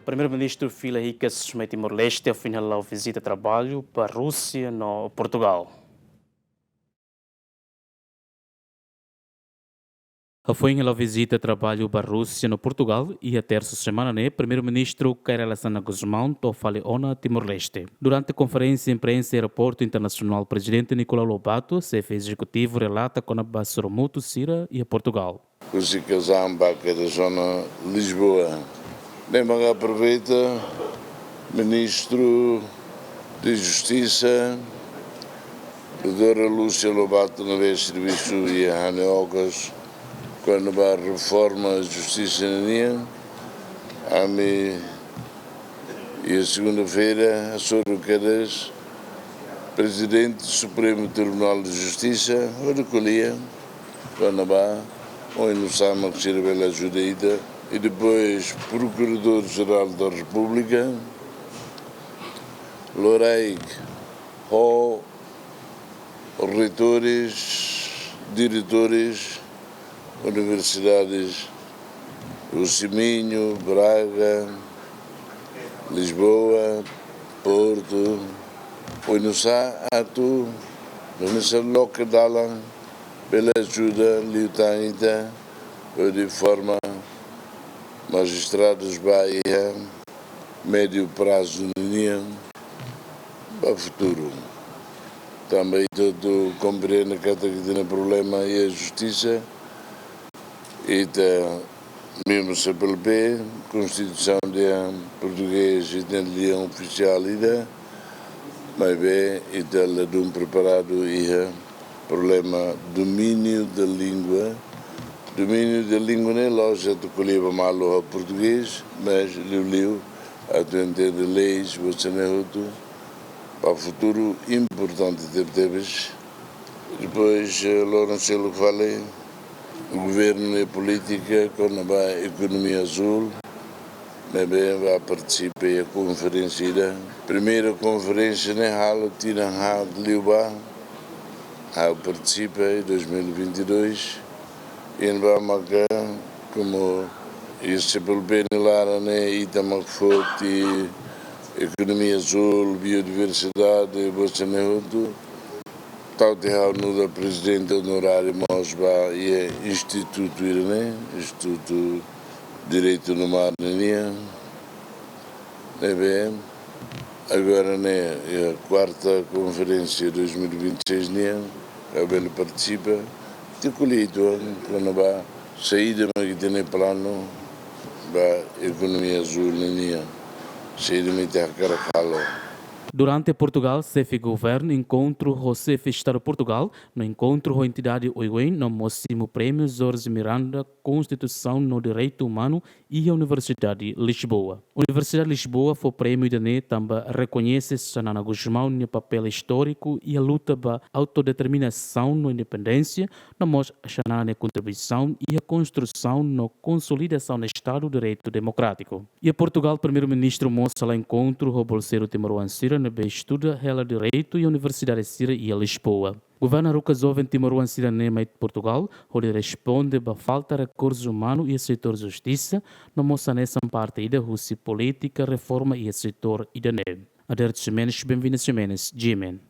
Primeiro-Ministro Fila Ricas em Timor-Leste afinal visita trabalho para a Rússia no Portugal. Foi em visita trabalho para a Rússia no Portugal e a terça semana, Primeiro-Ministro Kaira Lassana Guzmão falou ona Timor-Leste. Durante a conferência de imprensa em Aeroporto Internacional, o presidente Nicolau Lobato, chefe executivo, relata com a Basoromuto, Sira e a Portugal. Os Icazamba, que é da zona de Lisboa. Nem mais aproveita, Ministro de Justiça, Doutora Lúcia Lobato, na vez serviço e a Haneocas, quando vai a reforma da Justiça na NIA, e a segunda-feira, a Sorocadas, Presidente do Supremo Tribunal de Justiça, o recolhia, quando vai, ou no Sama, que serve pela ajuda, e depois Procurador-Geral da República, Loreic, reitores, diretores, universidades, o Siminho, Braga, Lisboa, Porto, o Nusa Atu, o Nusa Locadalan, pela ajuda, Liutainta, de forma magistrados Bahia, médio prazo União, para o futuro. Também todo compreende que tem problema e a justiça, e tem mesmo CPLP, Constituição de Português e tem leão oficial, mas bem, e tem um preparado e problema domínio da língua. Domínio da língua nem loja de colher malo a português, mas liu a entender de leis, você não para o futuro importante teve. Depois, Lourenço que falei, o governo e a política, quando vai a economia azul, mas bem, vai participar da conferência. Primeira conferência na Hala, tira de Liuba, participa em 2022. Em Bamaka, como este pelo bem lá, Itamakfoti, economia azul, biodiversidade, Bolsonaro, tal no da presidente honorário Mosba e Instituto Irene, Instituto Direito no Mar, agora a quarta conferência de 2026, a ele participa. Ti colito quando va saída mas que tem plano va economia azul linha saída me ter caracalo. Durante Portugal, CEF Governo encontro o CEF Estado Portugal, no encontro com a entidade OIWEN, no máximo prêmio Jorge Miranda, Constituição no Direito Humano e a Universidade de Lisboa. A Universidade de Lisboa foi prêmio de NE, também reconhece Sanana Guzmão no papel histórico e a luta para autodeterminação na independência, no mostra Sanana contribuição e a construção na consolidação do Estado de Direito Democrático. E a Portugal, primeiro-ministro mostra lá encontro o bolseiro Timoruan Sira na estuda ela Direito e a Universidade de Sira e a Lisboa. O governo Rucasov em Timoruan Sira Nema de Portugal, onde responde a falta de recursos humanos e a setor justiça, não mostra nessa parte da Rússia política, reforma e a setor idané. Aderto Ximenes, bem-vindo Ximenes, Jimen.